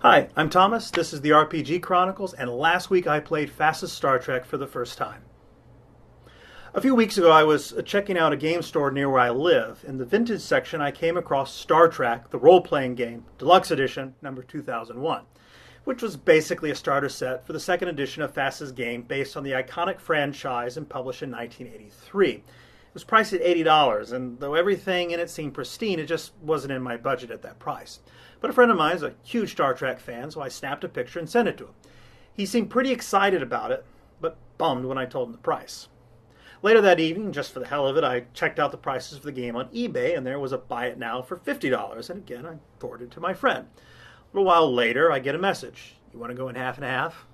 Hi, I'm Thomas, this is the RPG Chronicles, and last week I played FASA Star Trek for the first time. A few weeks ago I was checking out a game store near where I live. In the vintage section I came across Star Trek, the role-playing game, Deluxe Edition, number 2001, which was basically a starter set for the second edition of FASA's game based on the iconic franchise and published in 1983. It was priced at $80, and though everything in it seemed pristine, it just wasn't in my budget at that price. But a friend of mine is a huge Star Trek fan, so I snapped a picture and sent it to him. He seemed pretty excited about it, but bummed when I told him the price. Later that evening, just for the hell of it, I checked out the prices for the game on eBay, and there was a buy it now for $50, and again I forwarded it to my friend. A little while later, I get a message. You want to go in half and half?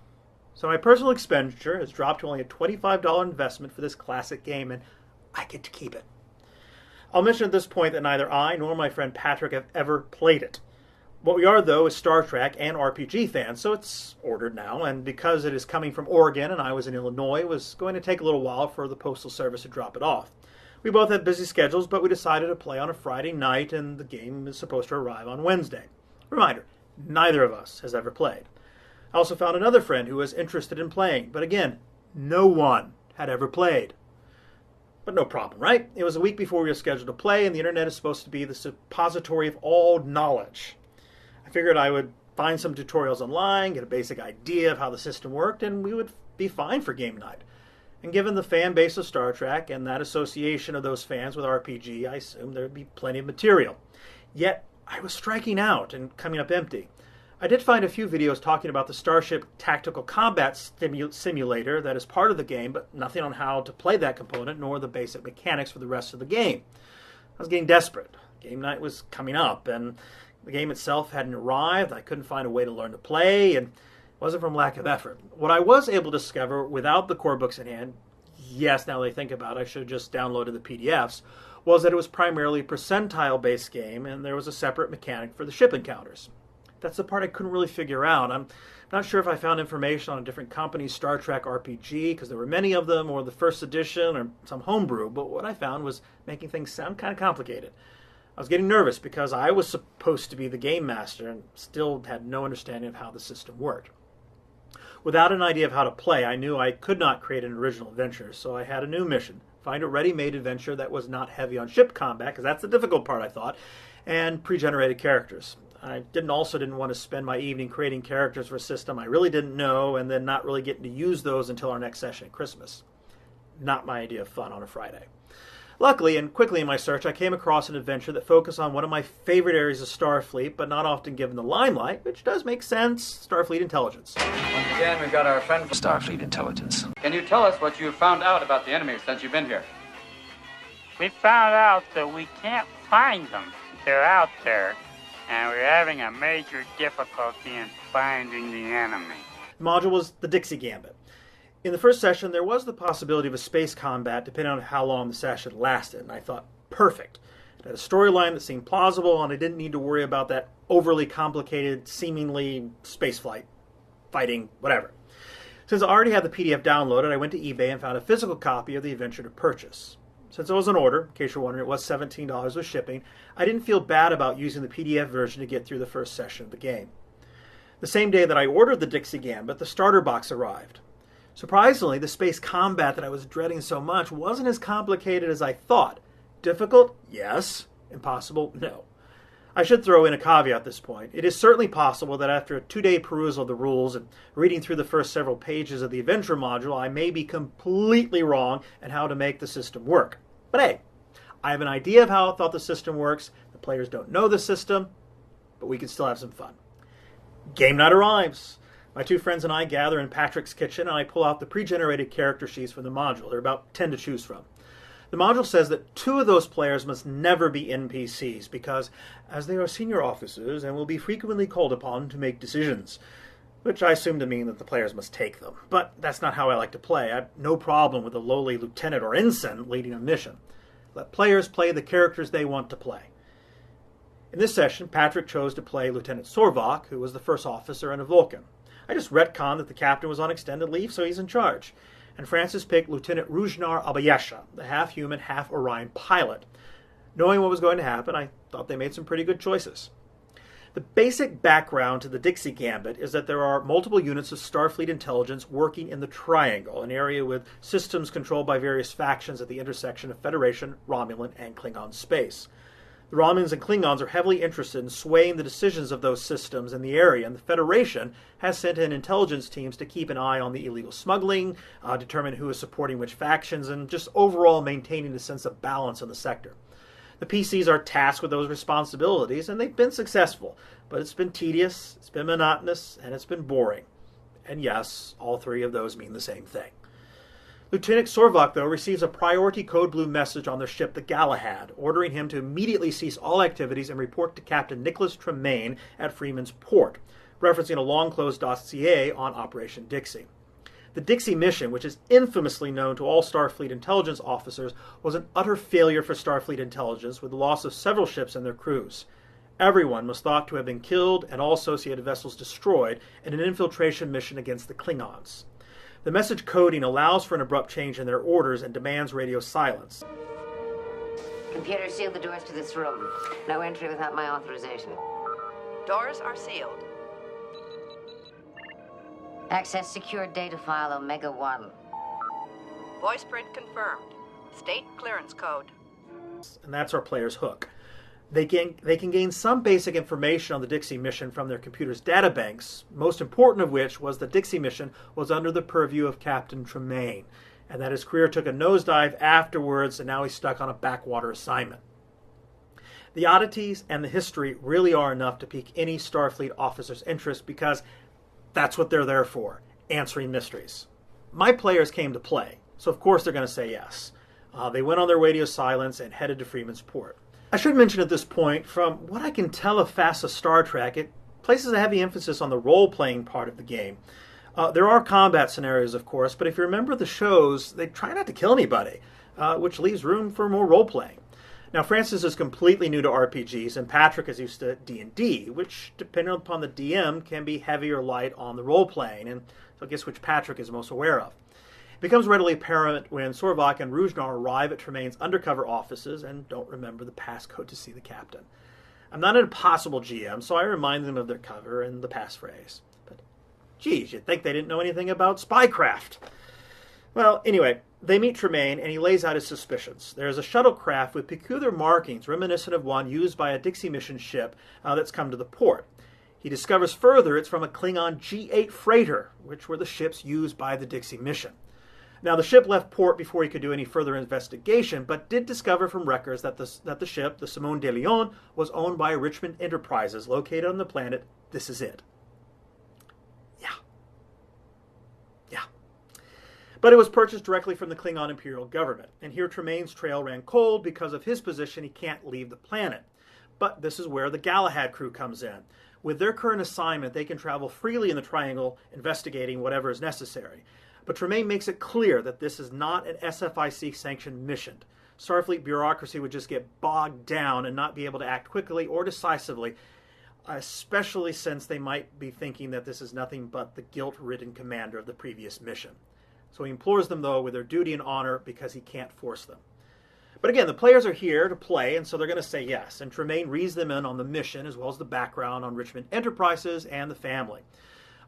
So my personal expenditure has dropped to only a $25 investment for this classic game, and I get to keep it. I'll mention at this point that neither I nor my friend Patrick have ever played it. What we are, though, is Star Trek and RPG fans, so it's ordered now, and because it is coming from Oregon and I was in Illinois, it was going to take a little while for the Postal Service to drop it off. We both had busy schedules, but we decided to play on a Friday night, and the game is supposed to arrive on Wednesday. Reminder, neither of us has ever played. I also found another friend who was interested in playing, but again, no one had ever played. But no problem, right? It was a week before we were scheduled to play, and the internet is supposed to be the suppository of all knowledge. I figured I would find some tutorials online, get a basic idea of how the system worked, and we would be fine for game night. And given the fan base of Star Trek and that association of those fans with RPG, I assumed there would be plenty of material. Yet, I was striking out and coming up empty. I did find a few videos talking about the Starship Tactical Combat Simulator that is part of the game, but nothing on how to play that component, nor the basic mechanics for the rest of the game. I was getting desperate. Game night was coming up, and the game itself hadn't arrived. I couldn't find a way to learn to play, and it wasn't from lack of effort. What I was able to discover without the core books in hand, yes, now that I think about it, I should have just downloaded the PDFs, was that it was primarily a percentile-based game, and there was a separate mechanic for the ship encounters. That's the part I couldn't really figure out. I'm not sure if I found information on a different company's Star Trek RPG, because there were many of them, or the first edition, or some homebrew, but what I found was making things sound kind of complicated. I was getting nervous because I was supposed to be the game master and still had no understanding of how the system worked. Without an idea of how to play, I knew I could not create an original adventure, so I had a new mission. Find a ready-made adventure that was not heavy on ship combat, because that's the difficult part, I thought, and pre-generated characters. I also didn't want to spend my evening creating characters for a system I really didn't know and then not really getting to use those until our next session at Christmas. Not my idea of fun on a Friday. Luckily, and quickly in my search, I came across an adventure that focused on one of my favorite areas of Starfleet, but not often given the limelight, which does make sense, Starfleet intelligence. Once again, we've got our friend from Starfleet intelligence. Can you tell us what you've found out about the enemy since you've been here? We found out that we can't find them. They're out there, and we're having a major difficulty in finding the enemy. The module was the Dixie Gambit. In the first session, there was the possibility of a space combat depending on how long the session lasted, and I thought, perfect. It had a storyline that seemed plausible, and I didn't need to worry about that overly complicated, seemingly spaceflight, fighting, whatever. Since I already had the PDF downloaded, I went to eBay and found a physical copy of the adventure to purchase. Since it was an order, in case you're wondering, it was $17 with shipping, I didn't feel bad about using the PDF version to get through the first session of the game. The same day that I ordered the Dixie Gambit, the starter box arrived. Surprisingly, the space combat that I was dreading so much wasn't as complicated as I thought. Difficult? Yes. Impossible? No. I should throw in a caveat at this point. It is certainly possible that after a 2-day perusal of the rules and reading through the first several pages of the adventure module, I may be completely wrong in how to make the system work. But hey, I have an idea of how I thought the system works. The players don't know the system, but we can still have some fun. Game night arrives. My two friends and I gather in Patrick's kitchen, and I pull out the pre-generated character sheets from the module. There are about 10 to choose from. The module says that 2 of those players must never be NPCs because, as they are senior officers and will be frequently called upon to make decisions, which I assume to mean that the players must take them. But that's not how I like to play. I have no problem with a lowly lieutenant or ensign leading a mission. Let players play the characters they want to play. In this session, Patrick chose to play Lieutenant Sorvok, who was the first officer and a Vulcan. I just retconned that the captain was on extended leave, so he's in charge. And Francis picked Lieutenant Rujnar Abayesha, the half-human, half-Orion pilot. Knowing what was going to happen, I thought they made some pretty good choices. The basic background to the Dixie Gambit is that there are multiple units of Starfleet intelligence working in the Triangle, an area with systems controlled by various factions at the intersection of Federation, Romulan, and Klingon space. The Romulans and Klingons are heavily interested in swaying the decisions of those systems in the area, and the Federation has sent in intelligence teams to keep an eye on the illegal smuggling, determine who is supporting which factions, and just overall maintaining a sense of balance in the sector. The PCs are tasked with those responsibilities, and they've been successful, but it's been tedious, it's been monotonous, and it's been boring. And yes, all three of those mean the same thing. Lieutenant Sorvak, though, receives a priority code blue message on their ship, the Galahad, ordering him to immediately cease all activities and report to Captain Nicholas Tremaine at Freeman's Port, referencing a long-closed dossier on Operation Dixie. The Dixie mission, which is infamously known to all Starfleet intelligence officers, was an utter failure for Starfleet intelligence, with the loss of several ships and their crews. Everyone was thought to have been killed and all associated vessels destroyed in an infiltration mission against the Klingons. The message coding allows for an abrupt change in their orders and demands radio silence. Computer, seal the doors to this room. No entry without my authorization. Doors are sealed. Access secured data file Omega-1. Voice print confirmed. State clearance code. And that's our player's hook. They can gain some basic information on the Dixie mission from their computer's databanks, most important of which was the Dixie mission was under the purview of Captain Tremaine, and that his career took a nosedive afterwards, and now he's stuck on a backwater assignment. The oddities and the history really are enough to pique any Starfleet officer's interest, because that's what they're there for, answering mysteries. My players came to play, so of course they're going to say yes. They went on their radio silence and headed to Freeman's Port. I should mention at this point, from what I can tell of FASA Star Trek, it places a heavy emphasis on the role-playing part of the game. There are combat scenarios, of course, but if you remember the shows, they try not to kill anybody, which leaves room for more role-playing. Now, Francis is completely new to RPGs, and Patrick is used to D&D, which, depending upon the DM, can be heavy or light on the role-playing, and so I guess which Patrick is most aware of. It becomes readily apparent when Sorvak and Rujnar arrive at Tremaine's undercover offices and don't remember the passcode to see the captain. I'm not an impossible GM, so I remind them of their cover and the passphrase. But, geez, you'd think they didn't know anything about spycraft. Well, anyway, they meet Tremaine, and he lays out his suspicions. There's a shuttlecraft with peculiar markings reminiscent of one used by a Dixie mission ship that's come to the port. He discovers further it's from a Klingon G8 freighter, which were the ships used by the Dixie mission. Now, the ship left port before he could do any further investigation, but did discover from records that the ship, the Simone de Leon, was owned by Richmond Enterprises, located on the planet This Is It. Yeah. But it was purchased directly from the Klingon Imperial government, and here Tremaine's trail ran cold because of his position. He can't leave the planet. But this is where the Galahad crew comes in. With their current assignment, they can travel freely in the Triangle, investigating whatever is necessary. But Tremaine makes it clear that this is not an SFIC-sanctioned mission. Starfleet bureaucracy would just get bogged down and not be able to act quickly or decisively, especially since they might be thinking that this is nothing but the guilt-ridden commander of the previous mission. So he implores them, though, with their duty and honor, because he can't force them. But again, the players are here to play, and so they're going to say yes. And Tremaine reads them in on the mission, as well as the background on Richmond Enterprises and the family.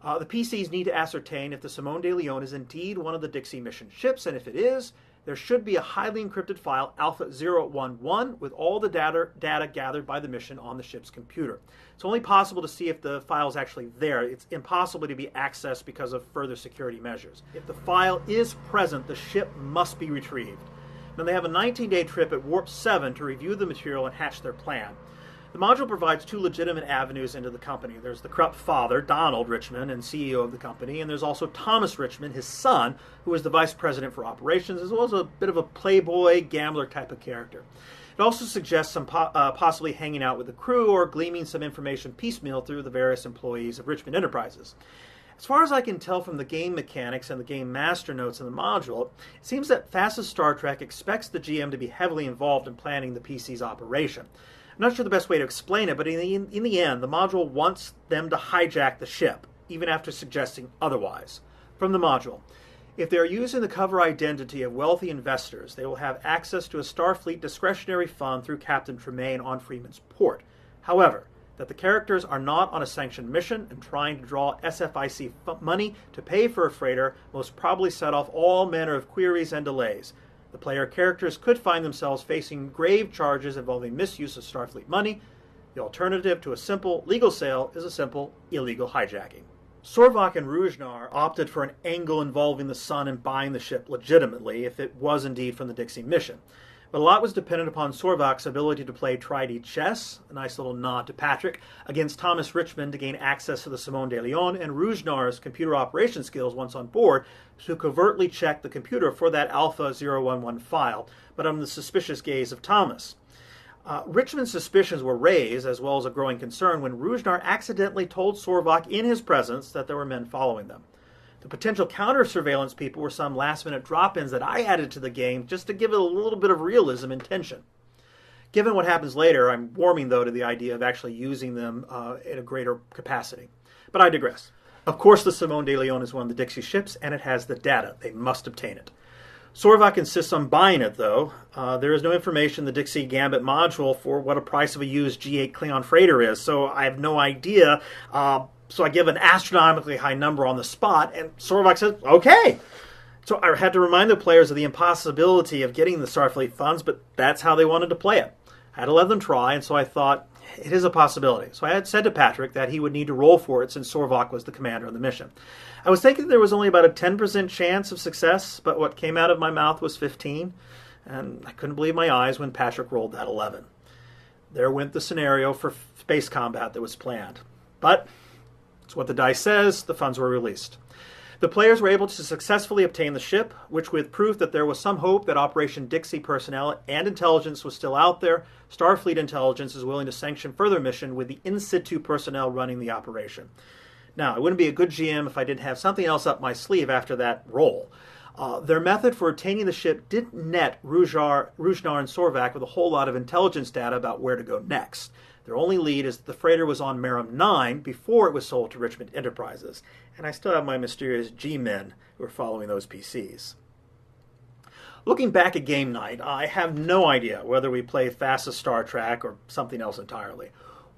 The PCs need to ascertain if the Simone de Leon is indeed one of the Dixie mission ships, and if it is, there should be a highly encrypted file, Alpha 011, with all the data gathered by the mission on the ship's computer. It's only possible to see if the file is actually there. It's impossible to be accessed because of further security measures. If the file is present, the ship must be retrieved. Now, they have a 19-day trip at Warp 7 to review the material and hatch their plan. The module provides two legitimate avenues into the company. There's the corrupt father, Donald Richmond, and CEO of the company, and there's also Thomas Richmond, his son, who is the vice president for operations, as well as a bit of a playboy, gambler type of character. It also suggests some possibly hanging out with the crew or gleaming some information piecemeal through the various employees of Richmond Enterprises. As far as I can tell from the game mechanics and the game master notes in the module, it seems that FASA Star Trek expects the GM to be heavily involved in planning the PC's operation. I'm not sure the best way to explain it, but in the end, the module wants them to hijack the ship, even after suggesting otherwise. From the module, if they are using the cover identity of wealthy investors, they will have access to a Starfleet discretionary fund through Captain Tremaine on Freeman's Port. However, that the characters are not on a sanctioned mission and trying to draw SFIC money to pay for a freighter most probably set off all manner of queries and delays. The player characters could find themselves facing grave charges involving misuse of Starfleet money. The alternative to a simple legal sale is a simple illegal hijacking. Sorvak and Rujnar opted for an angle involving the Sun and buying the ship legitimately if it was indeed from the Dixie mission. But a lot was dependent upon Sorvak's ability to play tri-D chess, a nice little nod to Patrick, against Thomas Richmond to gain access to the Simone de Leon, and Rujnar's computer operation skills once on board to covertly check the computer for that Alpha 011 file, but under the suspicious gaze of Thomas. Richmond's suspicions were raised, as well as a growing concern, when Rujnar accidentally told Sorvak in his presence that there were men following them. The potential counter-surveillance people were some last-minute drop-ins that I added to the game just to give it a little bit of realism and tension. Given what happens later, I'm warming, though, to the idea of actually using them in a greater capacity. But I digress. Of course, the Simone de Leon is one of the Dixie ships, and it has the data. They must obtain it. Sorvak insists on buying it, though. There is no information in the Dixie Gambit module for what a price of a used G8 Klingon freighter is, so I have no idea. So I give an astronomically high number on the spot, and Sorvak says, okay. So I had to remind the players of the impossibility of getting the Starfleet funds, but that's how they wanted to play it. I had to let them try, and so I thought, it is a possibility. So I had said to Patrick that he would need to roll for it since Sorvak was the commander of the mission. I was thinking there was only about a 10% chance of success, but what came out of my mouth was 15, and I couldn't believe my eyes when Patrick rolled that 11. There went the scenario for space combat that was planned. But it's what the dice says. The funds were released. The players were able to successfully obtain the ship, which with proof that there was some hope that Operation Dixie personnel and intelligence was still out there, Starfleet intelligence is willing to sanction further mission with the in-situ personnel running the operation. Now, I wouldn't be a good GM if I didn't have something else up my sleeve after that roll. Their method for obtaining the ship didn't net Rujnar and Sorvak with a whole lot of intelligence data about where to go next. Their only lead is that the freighter was on Merum 9 before it was sold to Richmond Enterprises, and I still have my mysterious G-men who are following those PCs. Looking back at game night, I have no idea whether we played FASA Star Trek or something else entirely.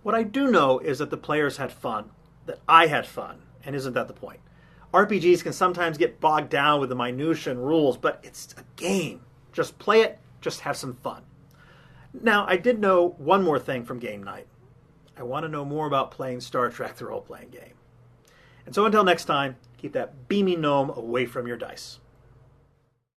What I do know is that the players had fun, that I had fun, and isn't that the point? RPGs can sometimes get bogged down with the minutiae and rules, but it's a game. Just play it, just have some fun. Now, I did know one more thing from game night. I want to know more about playing Star Trek, the role-playing game. And so until next time, keep that beaming gnome away from your dice.